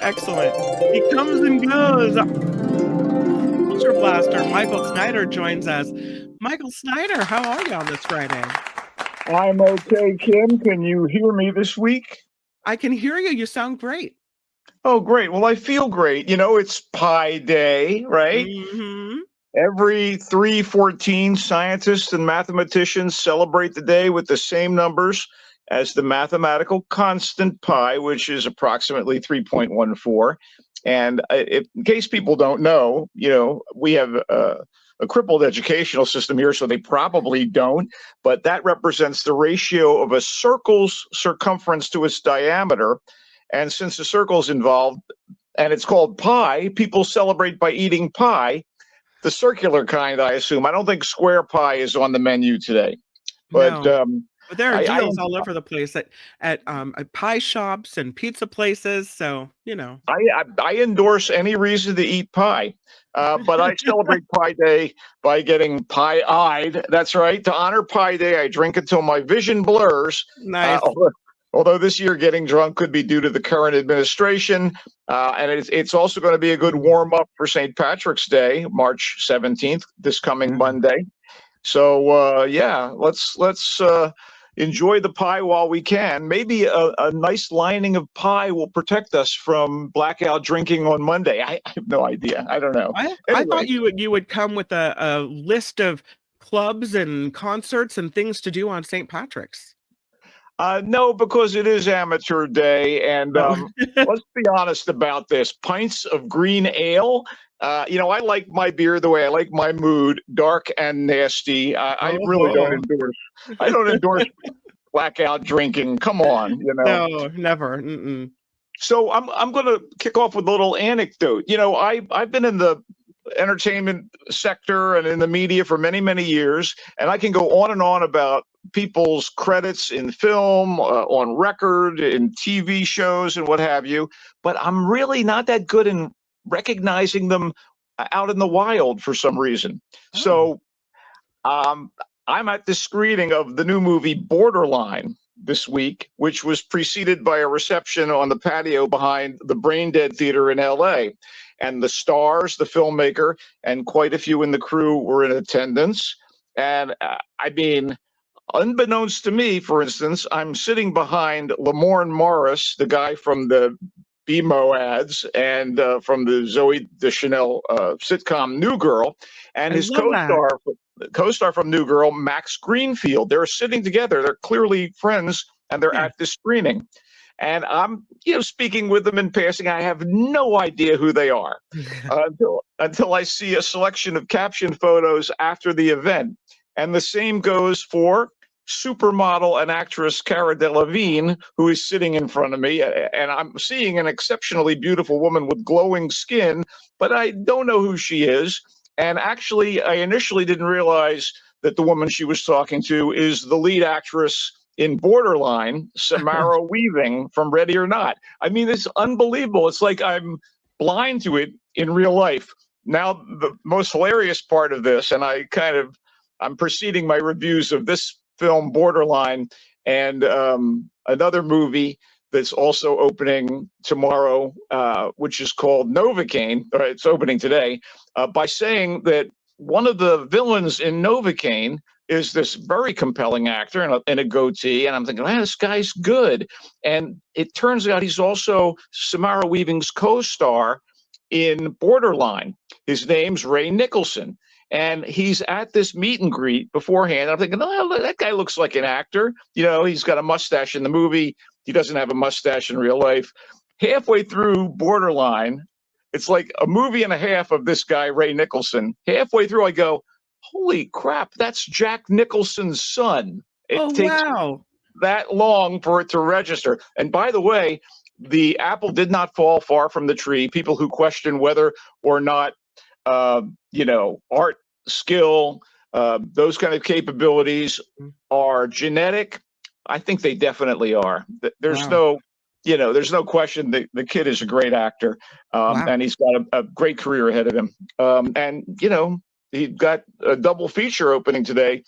Excellent. He comes and goes. Culture Blaster Michael Snyder joins us. Michael Snyder, how are you on this Friday? I'm okay, Kim. Can you hear me this week? I can hear you. You sound great. Oh, great. Well, I feel great. You know, it's Pi Day, right? Hmm. Every 314 scientists and mathematicians celebrate the day with the same numbers as the mathematical constant pi, which is approximately 3.14. And in case people don't know, we have a crippled educational system here, so they probably don't. But that represents the ratio of a circle's circumference to its diameter. And since the circle's involved, and it's called pi, people celebrate by eating pie, the circular kind, I assume. I don't think square pie is on the menu today, but No, but there are I deals all over the place at pie shops and pizza places. So, I endorse any reason to eat pie, but I celebrate Pie Day by getting pie-eyed. That's right. To honor Pie Day, I drink until my vision blurs. nice. Although this year getting drunk could be due to the current administration, and it's also going to be a good warm up for St. Patrick's Day, March 17th, this coming Monday. So yeah, let's enjoy the pie while we can. Maybe a nice lining of pie will protect us from blackout drinking on Monday. I have no idea. I don't know. I thought you would come with a list of clubs and concerts and things to do on St. Patrick's. No, because it is amateur day, and Oh. let's be honest about this. Pints of green ale. I like my beer the way I like my mood, dark and nasty. I really don't Oh. endorse. I don't endorse blackout drinking. Come on. No, never. Mm-mm. So I'm going to kick off with a little anecdote. I've been in the entertainment sector and in the media for many, many years, and I can go on and on about people's credits in film, on record, in TV shows, and what have you. But I'm really not that good in recognizing them out in the wild for some reason. Oh. So I'm at the screening of the new movie Borderline this week, which was preceded by a reception on the patio behind the Brain Dead Theater in LA. And the stars, the filmmaker, and quite a few in the crew were in attendance. And I mean, unbeknownst to me, for instance, I'm sitting behind Lamorne Morris, the guy from the BMO ads and from the Zoe Deschanel sitcom New Girl, and I his love that. co-star from New Girl, Max Greenfield. They're sitting together. They're clearly friends, and they're Yeah. at this screening. And I'm, speaking with them in passing. I have no idea who they are until I see a selection of caption photos after the event. And the same goes for supermodel and actress Cara Delevingne, who is sitting in front of me. And I'm seeing an exceptionally beautiful woman with glowing skin, but I don't know who she is. And actually, I initially didn't realize that the woman she was talking to is the lead actress in Borderline, Samara Weaving from Ready or Not. I mean, it's unbelievable. It's like I'm blind to it in real life. Now, the most hilarious part of this, and I'm proceeding my reviews of this film, Borderline, and another movie that's also opening tomorrow, which is called Novocaine, or it's opening today, by saying that one of the villains in Novocaine is this very compelling actor in a goatee. And I'm thinking, man, this guy's good. And it turns out he's also Samara Weaving's co-star in Borderline. His name's Ray Nicholson. And he's at this meet and greet beforehand. I'm thinking, oh, that guy looks like an actor. He's got a mustache in the movie. He doesn't have a mustache in real life. Halfway through Borderline, it's like a movie and a half of this guy, Ray Nicholson. Halfway through, I go, holy crap, that's Jack Nicholson's son. It Oh, takes wow. that long for it to register. And by the way, the apple did not fall far from the tree. People who question whether or not, art, skill, those kind of capabilities are genetic, I think they definitely are. There's Wow. there's no question the kid is a great actor, Wow. and he's got a great career ahead of him. And he got a double feature opening today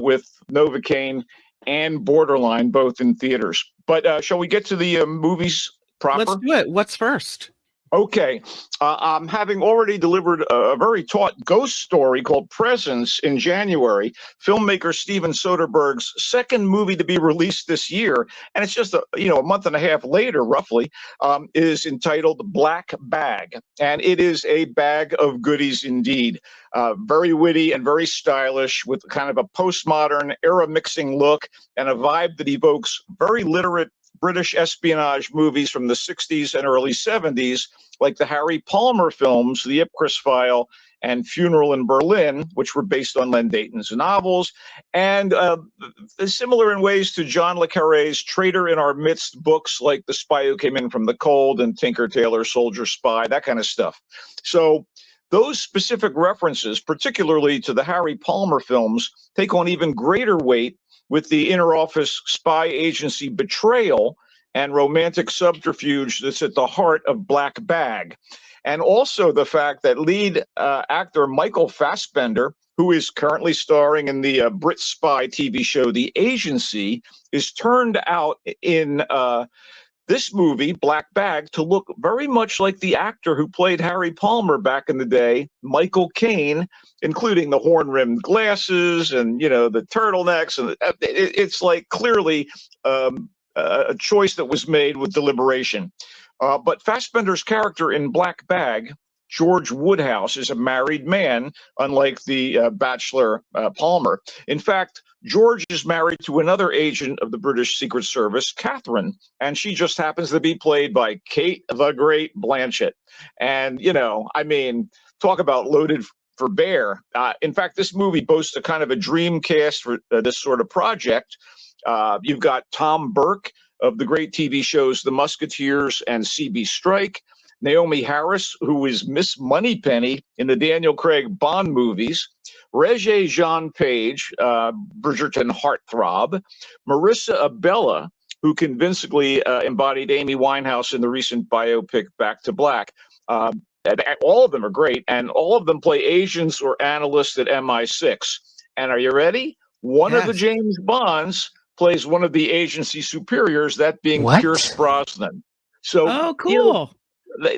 with Novocaine and Borderline, both in theaters. But shall we get to the movies Let's proper? do it. What's first? Okay. I'm having already delivered a very taut ghost story called Presence in January, filmmaker Steven Soderbergh's second movie to be released this year. And it's just a month and a half later, roughly, is entitled Black Bag. And it is a bag of goodies indeed. Very witty and very stylish, with kind of a postmodern era mixing look and a vibe that evokes very literate British espionage movies from the 60s and early 70s, like the Harry Palmer films, The Ipcress File and Funeral in Berlin, which were based on Len Deighton's novels, and similar in ways to John le Carré's Traitor in Our Midst books, like The Spy Who Came in from the Cold and Tinker Tailor Soldier Spy, that kind of stuff. So those specific references, particularly to the Harry Palmer films, take on even greater weight with the inner office spy agency betrayal and romantic subterfuge that's at the heart of Black Bag. And also the fact that lead actor Michael Fassbender, who is currently starring in the Brit spy TV show The Agency, is turned out in this movie, Black Bag, to look very much like the actor who played Harry Palmer back in the day, Michael Caine, including the horn-rimmed glasses and, the turtlenecks. And it's like clearly a choice that was made with deliberation. But Fassbender's character in Black Bag, George Woodhouse, is a married man, unlike the bachelor Palmer. In fact, George is married to another agent of the British Secret Service, Catherine, and she just happens to be played by Kate the Great Blanchett. And, talk about loaded for bear. In fact, this movie boasts a kind of a dream cast for this sort of project. You've got Tom Burke of the great TV shows The Musketeers and CB Strike, Naomi Harris, who is Miss Moneypenny in the Daniel Craig Bond movies, Regé-Jean Page, Bridgerton heartthrob, Marissa Abella, who convincingly embodied Amy Winehouse in the recent biopic Back to Black. All of them are great, and all of them play agents or analysts at MI6. And are you ready? One of the James Bonds plays one of the agency superiors, that being Pierce Brosnan. So, cool.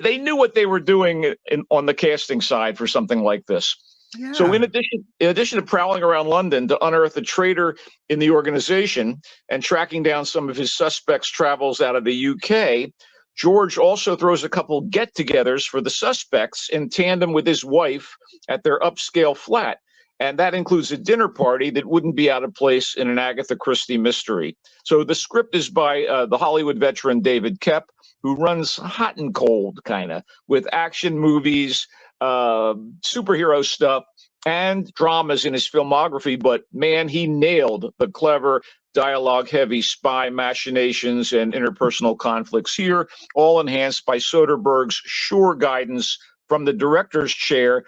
They knew what they were doing on the casting side for something like this. Yeah. So in addition to prowling around London to unearth a traitor in the organization and tracking down some of his suspects' travels out of the UK, George also throws a couple get-togethers for the suspects in tandem with his wife at their upscale flat. And that includes a dinner party that wouldn't be out of place in an Agatha Christie mystery. So the script is by the Hollywood veteran David Koepp, who runs hot and cold, kind of, with action movies, superhero stuff, and dramas in his filmography. But man, he nailed the clever, dialogue-heavy spy machinations and interpersonal conflicts here, all enhanced by Soderbergh's sure guidance from the director's chair.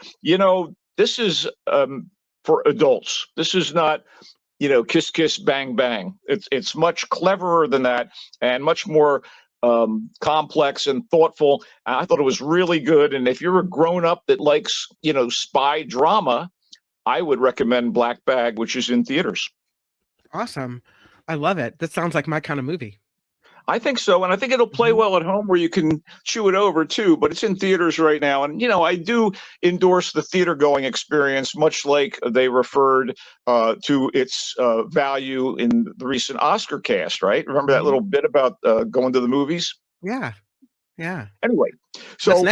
This is for adults. This is not, kiss, kiss, bang, bang. It's much cleverer than that and much more complex and thoughtful. I thought it was really good. And if you're a grown up that likes, spy drama, I would recommend Black Bag, which is in theaters. Awesome. I love it. That sounds like my kind of movie. I think so. And I think it'll play well at home where you can chew it over too, but it's in theaters right now. And, I do endorse the theater going experience, much like they referred to its value in the recent Oscar cast, right? Remember that little bit about going to the movies? Yeah. Yeah. Anyway, so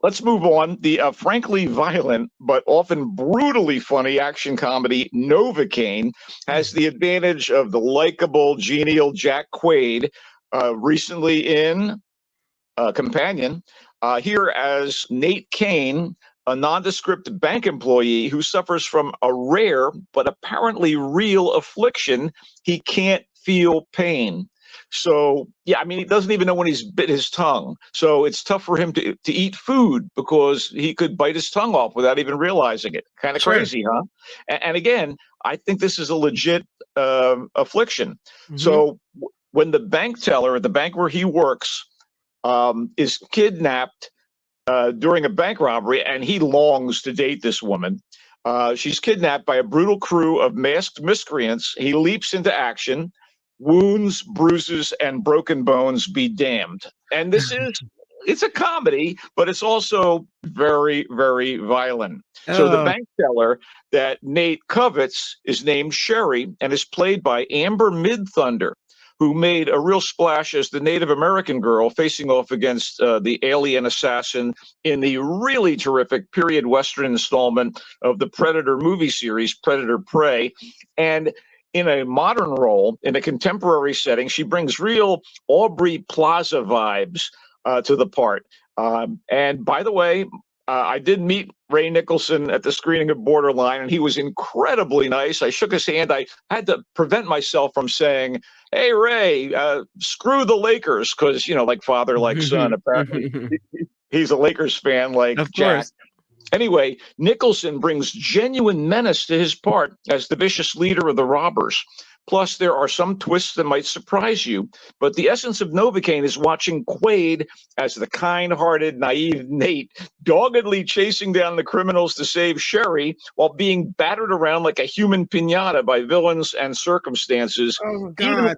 let's move on. The frankly violent but often brutally funny action comedy Novocaine has the advantage of the likable, genial Jack Quaid, recently in Companion, here as Nate Kane, a nondescript bank employee who suffers from a rare but apparently real affliction. He can't feel pain. So, he doesn't even know when he's bit his tongue. So it's tough for him to eat food because he could bite his tongue off without even realizing it. Kind of crazy, huh? And again, I think this is a legit affliction. So when the bank teller at the bank where he works is kidnapped during a bank robbery, and he longs to date this woman. She's kidnapped by a brutal crew of masked miscreants. He leaps into action. Wounds, bruises, and broken bones be damned. And it's a comedy, but it's also very, very violent. So the Oh, bank teller that Nate covets is named Sherry and is played by Amber Midthunder, who made a real splash as the Native American girl facing off against the alien assassin in the really terrific period Western installment of the Predator movie series, Predator Prey. And in a modern role, in a contemporary setting, she brings real Aubrey Plaza vibes to the part. And by the way, I did meet Ray Nicholson at the screening of Borderline, and he was incredibly nice. I shook his hand. I had to prevent myself from saying, "Hey, Ray, screw the Lakers," because, like father, like son. Apparently, he's a Lakers fan, like of Jack. course. Anyway, Nicholson brings genuine menace to his part as the vicious leader of the robbers. Plus, there are some twists that might surprise you. But the essence of Novocaine is watching Quaid as the kind-hearted, naive Nate doggedly chasing down the criminals to save Sherry while being battered around like a human piñata by villains and circumstances. Oh Even God.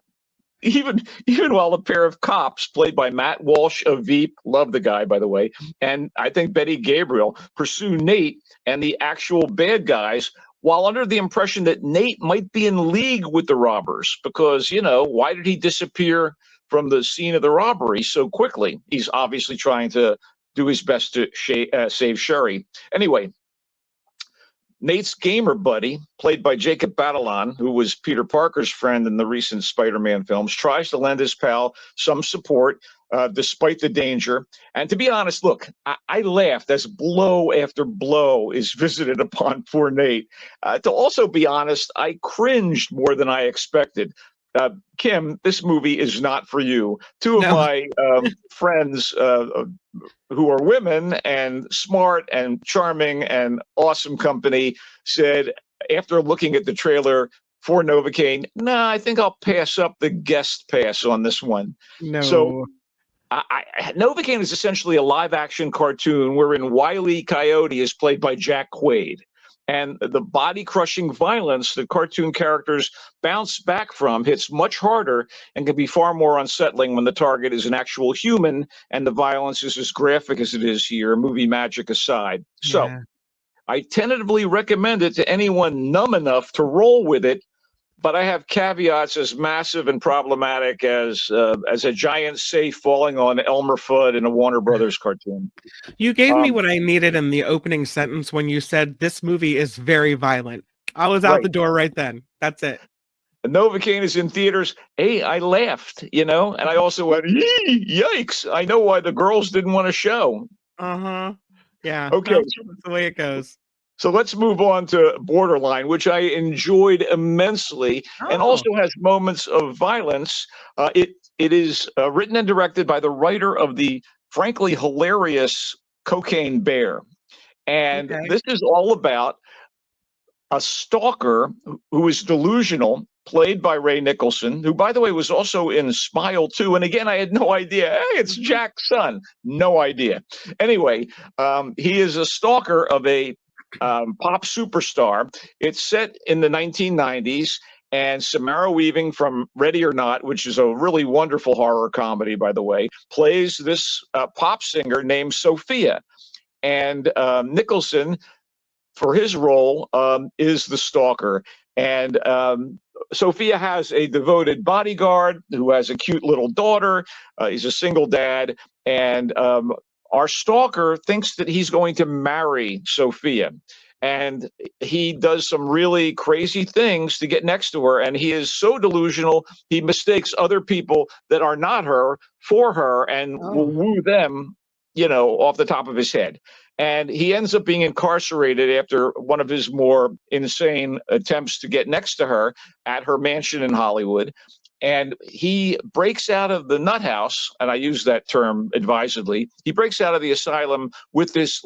even while a pair of cops played by Matt Walsh of Veep, love the guy, by the way, and I think Betty Gabriel, pursue Nate and the actual bad guys while under the impression that Nate might be in league with the robbers because, why did he disappear from the scene of the robbery so quickly? He's obviously trying to do his best to save Sherry. Anyway, Nate's gamer buddy, played by Jacob Batalon, who was Peter Parker's friend in the recent Spider-Man films, tries to lend his pal some support despite the danger. And to be honest, look, I laughed as blow after blow is visited upon poor Nate. To also be honest, I cringed more than I expected. Kim, this movie is not for you. Two of No. my friends who are women and smart and charming and awesome company said, after looking at the trailer for Novocaine, nah, I think I'll pass up the guest pass on this one. So No. Novocaine is essentially a live-action cartoon wherein Wile E. Coyote is played by Jack Quaid. And the body-crushing violence that cartoon characters bounce back from hits much harder and can be far more unsettling when the target is an actual human and the violence is as graphic as it is here, movie magic aside. So Yeah. I tentatively recommend it to anyone numb enough to roll with it, but I have caveats as massive and problematic as a giant safe falling on Elmer Fudd in a Warner Brothers cartoon. You gave me Um, what I needed in the opening sentence when you said this movie is very violent. I was out right. the door right then. That's it. Novocaine is in theaters. Hey, I laughed, and I also went, yikes. I know why the girls didn't want to show. Uh-huh. Yeah. Okay, That's the way it goes. so let's move on to Borderline, which I enjoyed immensely and Oh. also has moments of violence. It is written and directed by the writer of the frankly hilarious Cocaine Bear. And Okay. this is all about a stalker who is delusional, played by Ray Nicholson, who, by the way, was also in Smile 2. And again, I had no idea. Hey, it's Jack's son. No idea. Anyway, he is a stalker of a pop superstar. It's set in the 1990s. And Samara Weaving from Ready or Not, which is a really wonderful horror comedy, by the way, plays this pop singer named Sophia. And Nicholson, for his role, is the stalker. And Sophia has a devoted bodyguard who has a cute little daughter. He's a single dad. And our stalker thinks that he's going to marry Sophia. And he does some really crazy things to get next to her. And he is so delusional, he mistakes other people that are not her for her and will woo them, off the top of his head. And he ends up being incarcerated after one of his more insane attempts to get next to her at her mansion in Hollywood. And he breaks out of the nut house, and I use that term advisedly. He breaks out of the asylum with this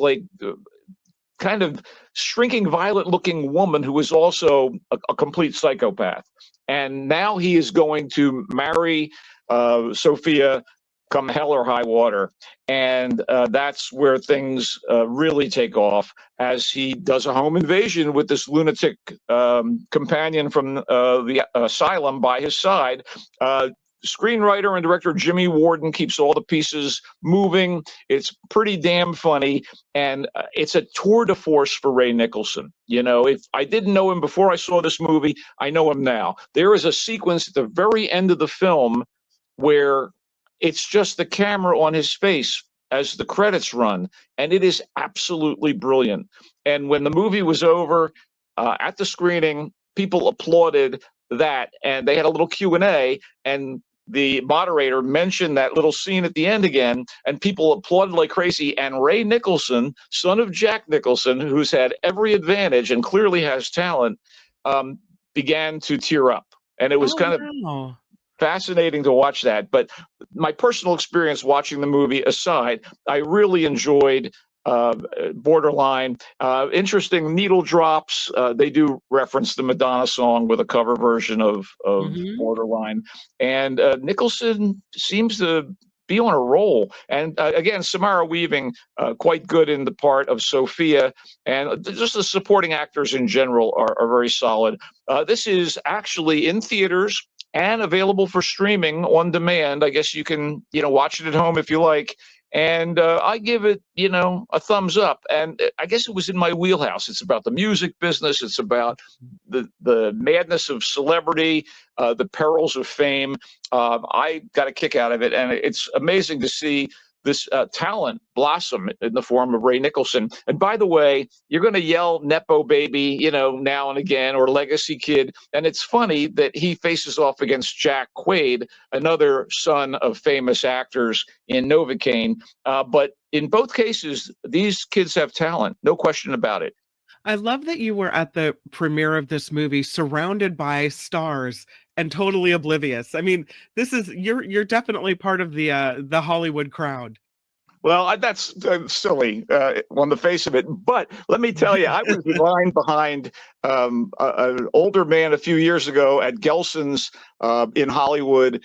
kind of shrinking, violent-looking woman who is also a complete psychopath. And now he is going to marry Sophia come hell or high water. And that's where things really take off as he does a home invasion with this lunatic companion from the asylum by his side. screenwriter and director Jimmy Warden keeps all the pieces moving. It's pretty damn funny, and it's a tour de force for Ray Nicholson. You know, if I didn't know him before I saw this movie, I know him now. There is a sequence at the very end of the film where it's just the camera on his face as the credits run, and it is absolutely brilliant. And when the movie was over, at the screening, people applauded that, and they had a little Q&A, and the moderator mentioned that little scene at the end again, and people applauded like crazy. And Ray Nicholson, son of Jack Nicholson, who's had every advantage and clearly has talent, began to tear up. And it was kind of wow. fascinating to watch that. But my personal experience watching the movie aside, I really enjoyed Borderline. Interesting needle drops. They do reference the Madonna song with a cover version of Borderline. And Nicholson seems to be on a roll. And again, Samara Weaving, quite good in the part of Sophia. And just the supporting actors in general are very solid. This is actually in theaters and available for streaming on demand. I guess you can, watch it at home if you like. And I give it, a thumbs up. And I guess it was in my wheelhouse. It's about the music business. It's about the madness of celebrity, the perils of fame. I got a kick out of it. And it's amazing to see this talent blossom in the form of Ray Nicholson. And by the way, you're going to yell Nepo baby, now and again, or legacy kid. And it's funny that he faces off against Jack Quaid, another son of famous actors in Novocaine. But in both cases, these kids have talent, no question about it. I love that you were at the premiere of this movie surrounded by stars and totally oblivious. I mean, you're definitely part of the Hollywood crowd. Well, that's silly on the face of it. But let me tell you, I was in line behind an older man a few years ago at Gelson's in Hollywood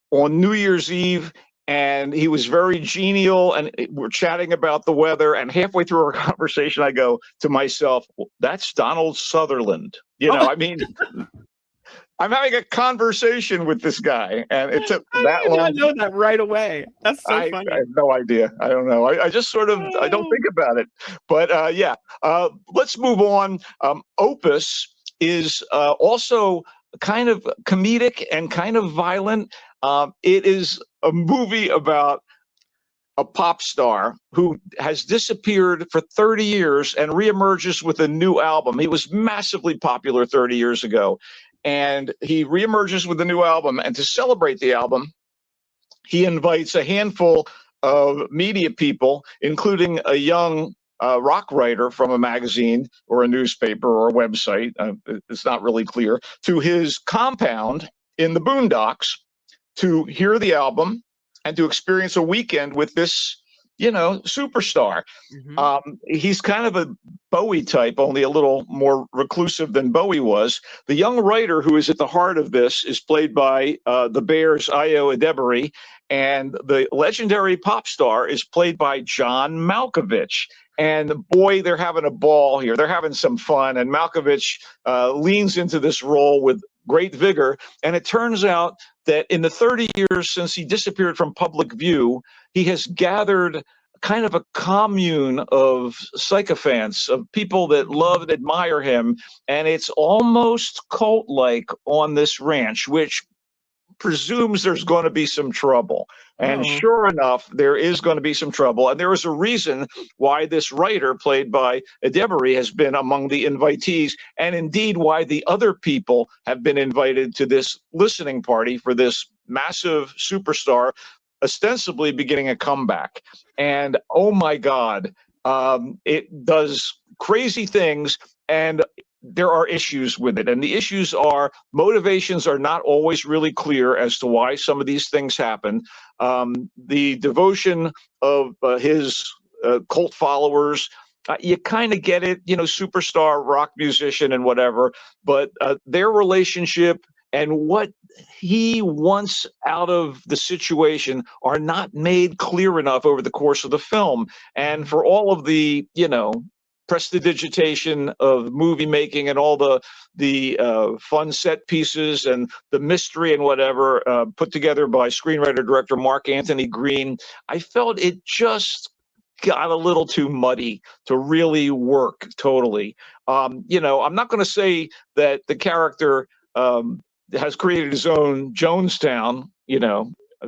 on New Year's Eve. And he was very genial, and we're chatting about the weather. And halfway through our conversation, I go to myself, "That's Donald Sutherland." I mean, I'm having a conversation with this guy, and it took that long. I know that right away. That's so funny. I have no idea. I don't know. I just sort of I don't think about it. But yeah, let's move on. Opus is also kind of comedic and kind of violent. It is a movie about a pop star who has disappeared for 30 years and reemerges with a new album. He was massively popular 30 years ago, and he reemerges with a new album. And to celebrate the album, he invites a handful of media people, including a young rock writer from a magazine or a newspaper or a website, it's not really clear, to his compound in the Boondocks to hear the album and to experience a weekend with this, superstar. He's kind of a Bowie type, only a little more reclusive than Bowie was. The young writer who is at the heart of this is played by the Bears' Io Adebari, and the legendary pop star is played by John Malkovich. And boy, they're having a ball here. They're having some fun. And Malkovich leans into this role with great vigor. And it turns out that in the 30 years since he disappeared from public view, he has gathered kind of a commune of sycophants, of people that love and admire him. And it's almost cult-like on this ranch, which presumes there's going to be some trouble. And sure enough, there is going to be some trouble. And there is a reason why this writer, played by Adebari, has been among the invitees, and indeed why the other people have been invited to this listening party for this massive superstar, ostensibly beginning a comeback. And oh my God, it does crazy things, and there are issues with it. And the issues are motivations are not always really clear as to why some of these things happen. The devotion of his cult followers, you kind of get it, superstar rock musician and whatever, but their relationship and what he wants out of the situation are not made clear enough over the course of the film. And for all of the, prestidigitation of movie making and all the fun set pieces and the mystery and whatever, put together by screenwriter director Mark Anthony Green, I felt it just got a little too muddy to really work totally. I'm not going to say that the character has created his own Jonestown,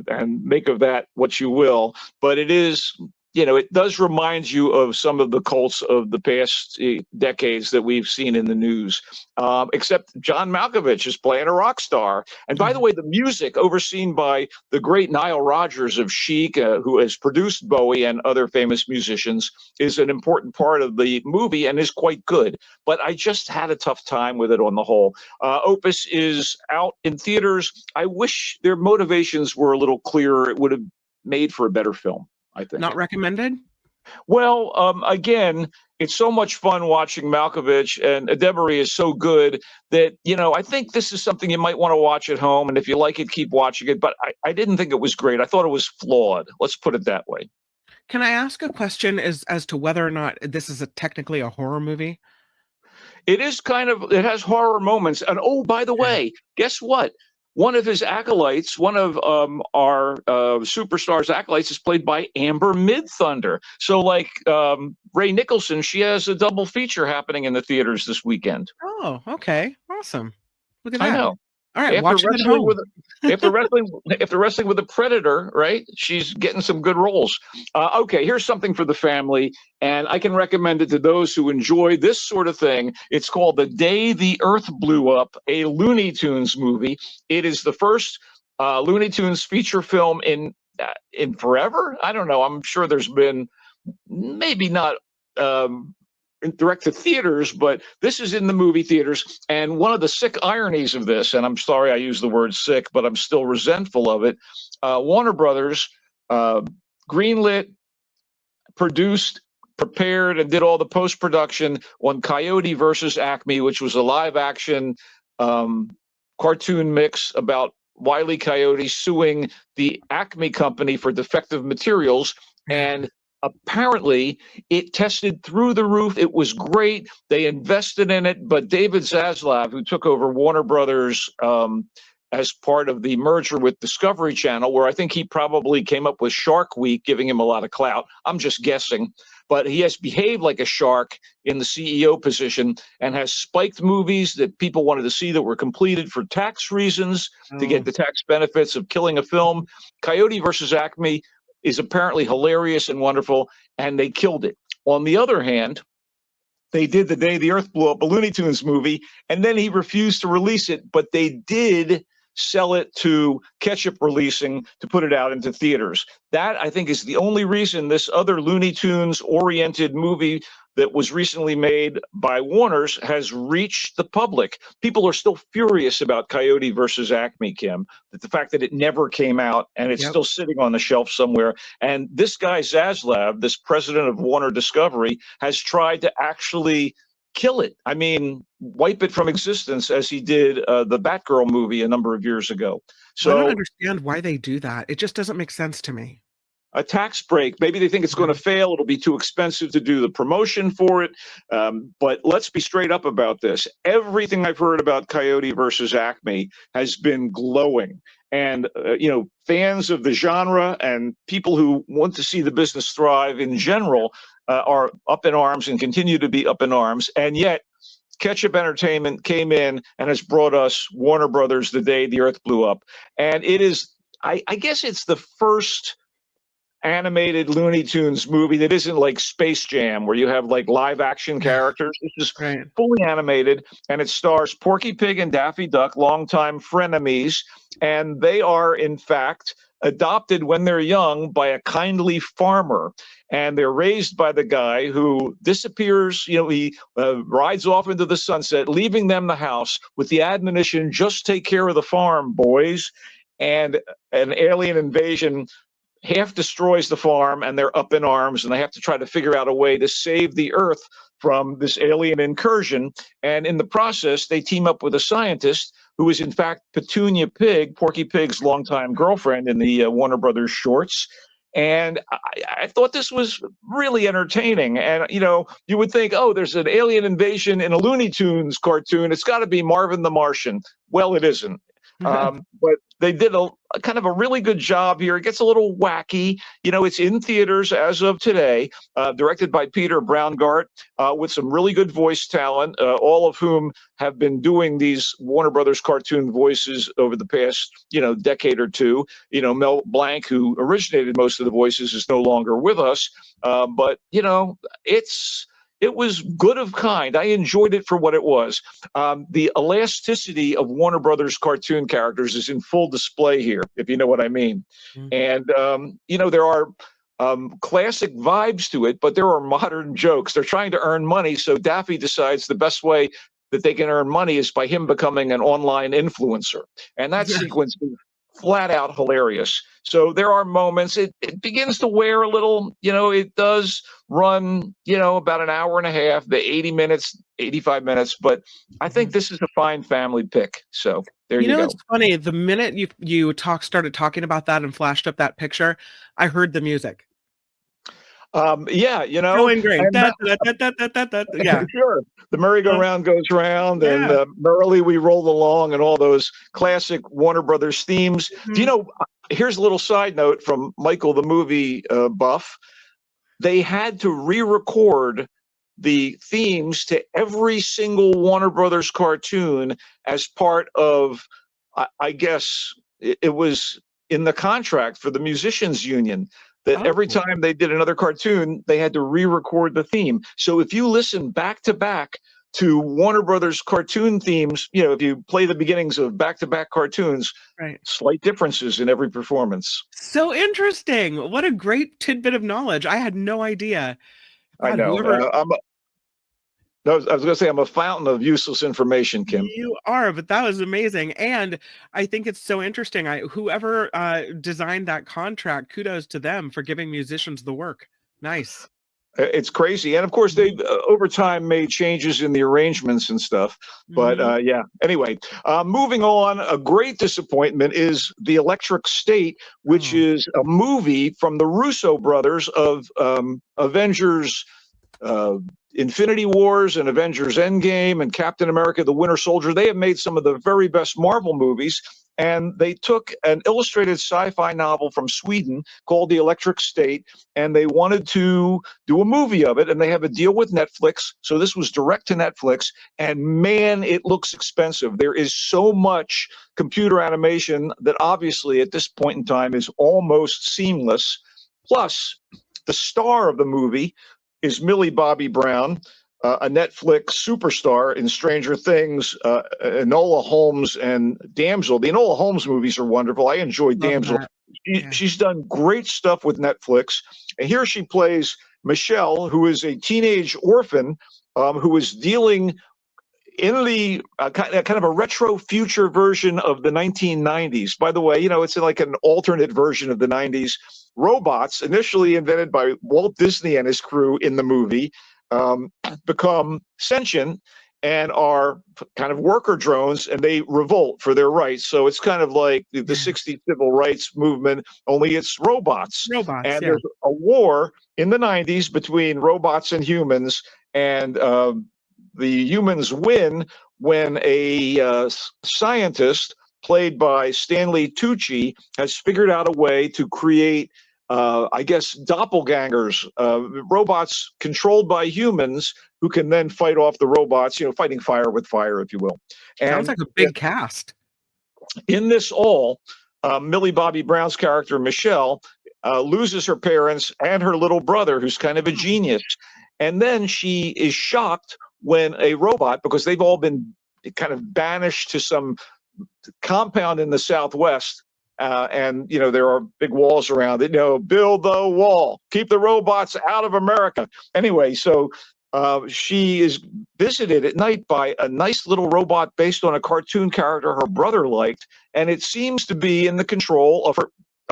and make of that what you will, but it is, it does remind you of some of the cults of the past decades that we've seen in the news. Except John Malkovich is playing a rock star. And by the way, the music overseen by the great Nile Rodgers of Chic, who has produced Bowie and other famous musicians, is an important part of the movie and is quite good. But I just had a tough time with it on the whole. Opus is out in theaters. I wish their motivations were a little clearer. It would have made for a better film, I think. Not recommended? Well, again, it's so much fun watching Malkovich, and Debary is so good that, I think this is something you might want to watch at home. And if you like it, keep watching it. But I didn't think it was great. I thought it was flawed. Let's put it that way. Can I ask a question as to whether or not this is technically a horror movie? It is it has horror moments. And oh, by the way, guess what? One of his acolytes, one of our superstars' acolytes, is played by Amber Midthunder. So, like Ray Nicholson, she has a double feature happening in the theaters this weekend. Oh, okay, awesome! Look at I that. know. All right, watch it at home. After wrestling with a predator, right? She's getting some good roles. Okay, here's something for the family, and I can recommend it to those who enjoy this sort of thing. It's called The Day the Earth Blew Up, a Looney Tunes movie. It is the first Looney Tunes feature film in forever. I don't know. I'm sure there's been maybe not direct to theaters, but this is in the movie theaters. And one of the sick ironies of this, and I'm sorry I use the word sick, but I'm still resentful of it, Warner Brothers greenlit, produced, prepared, and did all the post-production on Coyote versus Acme, which was a live-action cartoon mix about Wile E. Coyote suing the Acme company for defective materials. And apparently, it tested through the roof. It was great. They invested in it. But David Zaslav, who took over Warner Brothers as part of the merger with Discovery Channel, where I think he probably came up with Shark Week, giving him a lot of clout. I'm just guessing. But he has behaved like a shark in the CEO position and has spiked movies that people wanted to see that were completed for tax reasons to get the tax benefits of killing a film. Coyote versus Acme is apparently hilarious and wonderful, and they killed it. On the other hand, they did The Day the Earth Blew Up, a Looney Tunes movie, and then he refused to release it, but they did sell it to Ketchup Releasing to put it out into theaters. That, I think, is the only reason this other Looney Tunes-oriented movie that was recently made by Warner's has reached the public. People are still furious about Coyote versus Acme, Kim, that the fact that it never came out and it's still sitting on the shelf somewhere. And this guy, Zaslav, this president of Warner Discovery, has tried to actually kill it. I mean, wipe it from existence, as he did the Batgirl movie a number of years ago. So I don't understand why they do that. It just doesn't make sense to me. A tax break. Maybe they think it's going to fail. It'll be too expensive to do the promotion for it. But let's be straight up about this. Everything I've heard about Coyote versus Acme has been glowing. And, fans of the genre and people who want to see the business thrive in general are up in arms and continue to be up in arms. And yet, Ketchup Entertainment came in and has brought us Warner Brothers The Day the Earth Blew Up. And it is, I guess it's the first animated Looney Tunes movie that isn't like Space Jam, where you have like live action characters. This is fully animated, and it stars Porky Pig and Daffy Duck, longtime frenemies, and they are in fact adopted when they're young by a kindly farmer, and they're raised by the guy who disappears. He rides off into the sunset, leaving them the house with the admonition, just take care of the farm, boys. And an alien invasion half destroys the farm, and they're up in arms, and they have to try to figure out a way to save the earth from this alien incursion. And in the process, they team up with a scientist who is in fact Petunia Pig, Porky Pig's longtime girlfriend in the Warner Brothers shorts. And I thought this was really entertaining. And, you would think, oh, there's an alien invasion in a Looney Tunes cartoon. It's got to be Marvin the Martian. Well, it isn't. But they did a kind of a really good job here. It gets a little wacky. It's in theaters as of today, directed by Peter Braungart, with some really good voice talent, all of whom have been doing these Warner Brothers cartoon voices over the past, decade or two. Mel Blanc, who originated most of the voices, is no longer with us. But it was good of kind. I enjoyed it for what it was. The elasticity of Warner Brothers cartoon characters is in full display here, if you know what I mean. Mhm. And, there are classic vibes to it, but there are modern jokes. They're trying to earn money, so Daffy decides the best way that they can earn money is by him becoming an online influencer. And that Yeah. sequence is flat out hilarious. So there are moments, it begins to wear a little, it does run, about an hour and a half, the 80 minutes, 85 minutes, but I think this is a fine family pick. So there you go. It's funny. The minute you started talking about that and flashed up that picture, I heard the music. Yeah, So ingrained. and Yeah. sure. The merry-go-round goes round, and Yeah. merrily we roll along, and all those classic Warner Brothers themes. Do you Mhm. know? Here's a little side note from Michael, the movie buff. They had to re-record the themes to every single Warner Brothers cartoon as part of, I guess, it was in the contract for the musicians union that every Oh. time they did another cartoon, they had to re-record the theme. So if you listen back to back to Warner Brothers cartoon themes, if you play the beginnings of back-to-back cartoons, Right. slight differences in every performance. So interesting. What a great tidbit of knowledge. I had no idea. I God, know. whoever I was going to say I'm a fountain of useless information, Kim. you are, but that was amazing. And I think it's so interesting. Whoever designed that contract, kudos to them for giving musicians the work. Nice. It's crazy. And of course, they over time made changes in the arrangements and stuff. But Mhm. yeah, anyway, moving on, a great disappointment is The Electric State, which Oh. is a movie from the Russo brothers of Avengers. Infinity Wars and Avengers Endgame and Captain America, the Winter Soldier. They have made some of the very best Marvel movies. And they took an illustrated sci-fi novel from Sweden called The Electric State, and they wanted to do a movie of it. And they have a deal with Netflix. So this was direct to Netflix. And man, it looks expensive. There is so much computer animation that obviously at this point in time is almost seamless. Plus, the star of the movie is Millie Bobby Brown, a Netflix superstar in Stranger Things, Enola Holmes and Damsel. The Enola Holmes movies are wonderful. I enjoy Love Damsel. that. Yeah. She's done great stuff with Netflix. And here she plays Michelle, who is a teenage orphan who is dealing in the kind of a retro future version of the 1990s. By the way, it's like an alternate version of the 90s. Robots, initially invented by Walt Disney and his crew in the movie, become sentient and are kind of worker drones, and they revolt for their rights. So it's kind of like the 60s civil rights movement, only it's robots. Robots, And yeah. there's a war in the 90s between robots and humans, and the humans win when a scientist played by Stanley Tucci has figured out a way to create, I guess, doppelgangers, robots controlled by humans who can then fight off the robots, fighting fire with fire, if you will. Sounds And like a big cast. in this all, Millie Bobby Brown's character, Michelle, loses her parents and her little brother, who's kind of a genius. And then she is shocked when a robot, because they've all been kind of banished to some compound in the Southwest, and there are big walls around it. Build the wall, keep the robots out of America. Anyway, so she is visited at night by a nice little robot based on a cartoon character her brother liked, and it seems to be in the control of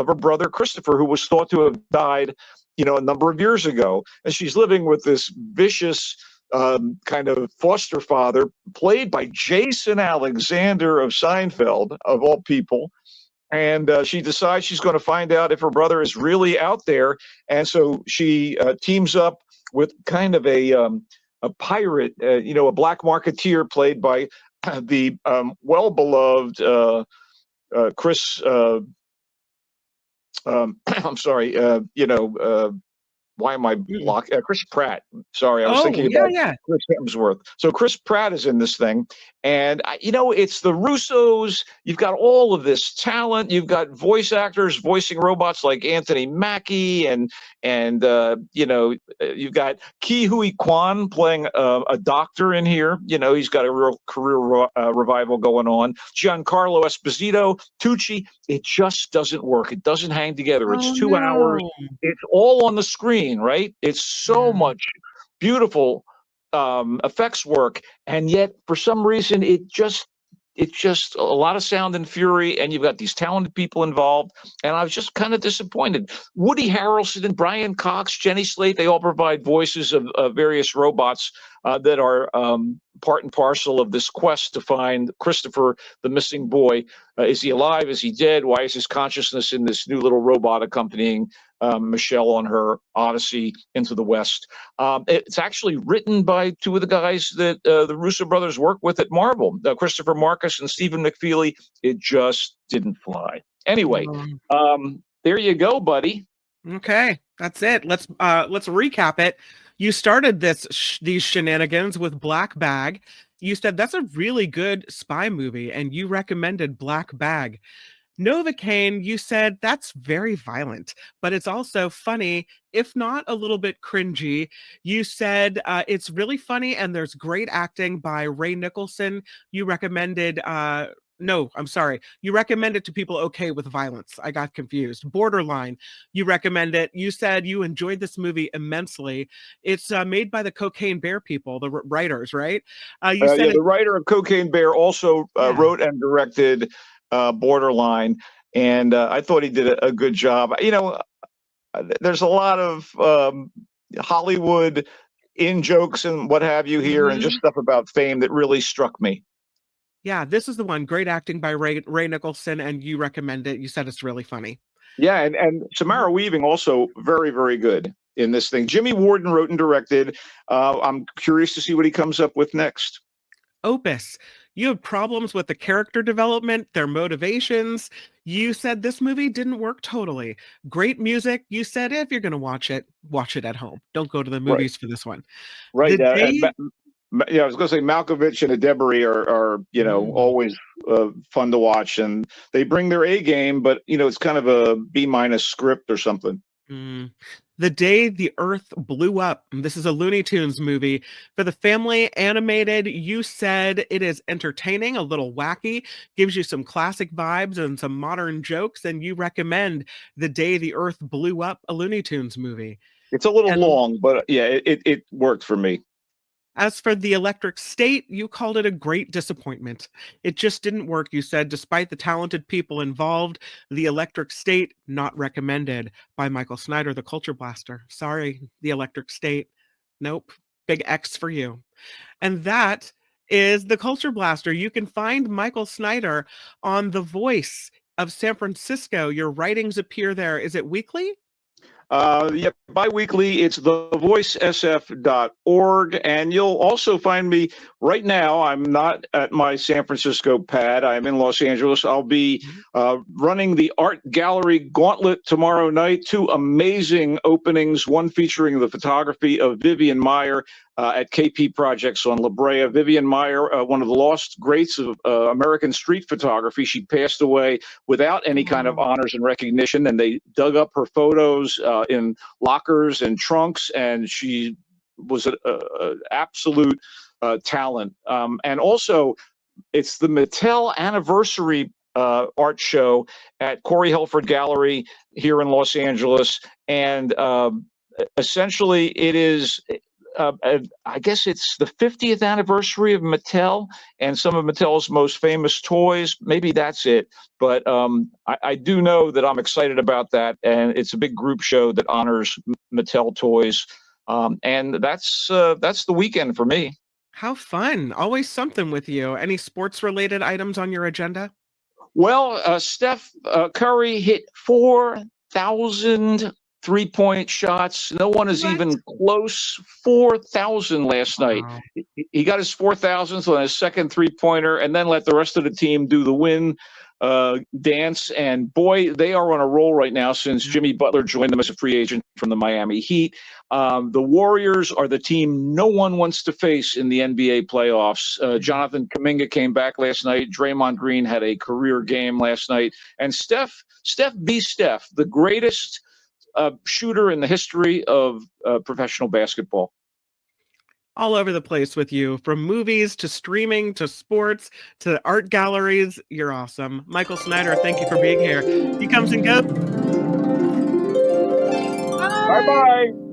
her brother Christopher, who was thought to have died, a number of years ago. And she's living with this vicious kind of foster father, played by Jason Alexander of Seinfeld, of all people. and she decides she's going to find out if her brother is really out there, and so she teams up with kind of a pirate, a black marketeer played by the well beloved Chris. I'm sorry, why am I Mm. block? Chris Pratt. Sorry, I was Oh, thinking yeah, about yeah. Chris Hemsworth. So Chris Pratt is in this thing, and it's the Russos. You've got all of this talent. You've got voice actors voicing robots like Anthony Mackie, and you've got Ke Huy Quan playing a doctor in here. He's got a real career revival going on. Giancarlo Esposito, Tucci. It just doesn't work. It doesn't hang together. It's Oh, 2 hours. no. It's all on the screen, right? It's so Yeah. much beautiful effects work, and yet for some reason it's just a lot of sound and fury, and you've got these talented people involved, and I was just kind of disappointed. Woody Harrelson, Brian Cox, Jenny Slate—they all provide voices of various robots that are part and parcel of this quest to find Christopher, the missing boy. Is he alive? Is he dead? Why is his consciousness in this new little robot accompanying Michelle on her odyssey into the West? It's actually written by two of the guys that the Russo brothers work with at Marvel, Christopher Marcus and Stephen McFeely. It just didn't fly. Anyway, Um, there you go, buddy. okay, that's it. Let's recap it. You started these shenanigans with Black Bag. You said that's a really good spy movie, and you recommended Black Bag. Novocaine, you said that's very violent, but it's also funny, if not a little bit cringy. You said it's really funny and there's great acting by Ray Nicholson. You recommended, no, I'm sorry. You recommend it to people okay with violence. I got confused. Borderline, you recommend it. You said you enjoyed this movie immensely. It's made by the Cocaine Bear people, the writers, right? You said Yeah, it, the writer of Cocaine Bear also yeah. wrote and directed Borderline, and I thought he did a good job. There's a lot of Hollywood in jokes and what have you here, and just Mhm. stuff about fame that really struck me. Yeah, this is the one. Great acting by Ray Nicholson, and you recommend it. You said it's really funny. Yeah, and Mhm. Samara Weaving also very, very good in this thing. Jimmy Warden wrote and directed. I'm curious to see what he comes up with next. Opus, you have problems with the character development, their motivations. You said this movie didn't work totally. Great music. You said if you're going to watch it at home. Don't go to the Right, movies for this one. right. The day. Yeah, I was going to say Malkovich and Adebary are Mm. always fun to watch, and they bring their A game, but it's kind of a B minus script or something. Mm. The Day the Earth Blew Up. This is a Looney Tunes movie. For the family animated, you said it is entertaining, a little wacky, gives you some classic vibes and some modern jokes, and you recommend The Day the Earth Blew Up, a Looney Tunes movie. It's a little And long, but yeah, it worked for me. as for The Electric State, you called it a great disappointment. It just didn't work, you said, despite the talented people involved. The Electric State, not recommended by Michael Snyder, the Culture Blaster. Sorry, The Electric State. Nope. Big X for you. And that is the Culture Blaster. You can find Michael Snyder on The Voice of San Francisco. Your writings appear there. Is it weekly? Yeah, biweekly. It's thevoicesf.org. And you'll also find me right now. I'm not at my San Francisco pad. I'm in Los Angeles. I'll be running the Art Gallery Gauntlet tomorrow night. Two amazing openings, one featuring the photography of Vivian Maier at KP Projects on La Brea. Vivian Maier, one of the lost greats of American street photography. She passed away without any kind of Oh, honors and recognition, and they dug up her photos in lockers and trunks, and she was an absolute talent. And also, it's the Mattel anniversary art show at Corey Helford Gallery here in Los Angeles, and essentially it is I guess it's the 50th anniversary of Mattel and some of Mattel's most famous toys. Maybe that's it. But I do know that I'm excited about that. And it's a big group show that honors Mattel toys. And that's the weekend for me. how fun. Always something with you. Any sports related items on your agenda? Well, Steph Curry hit 4,000 3-point shots. No one is What? even close. 4,000 last night. Wow. He got his 4,000th on his second 3-pointer, and then let the rest of the team do the win dance. And boy, they are on a roll right now since Jimmy Butler joined them as a free agent from the Miami Heat. The Warriors are the team no one wants to face in the NBA playoffs. Jonathan Kuminga came back last night. Draymond Green had a career game last night. And Steph B. Steph, the greatest shooter in the history of professional basketball. All over the place with you, from movies to streaming to sports to art galleries. You're awesome. Michael Snyder, thank you for being here. He comes and goes. Bye bye.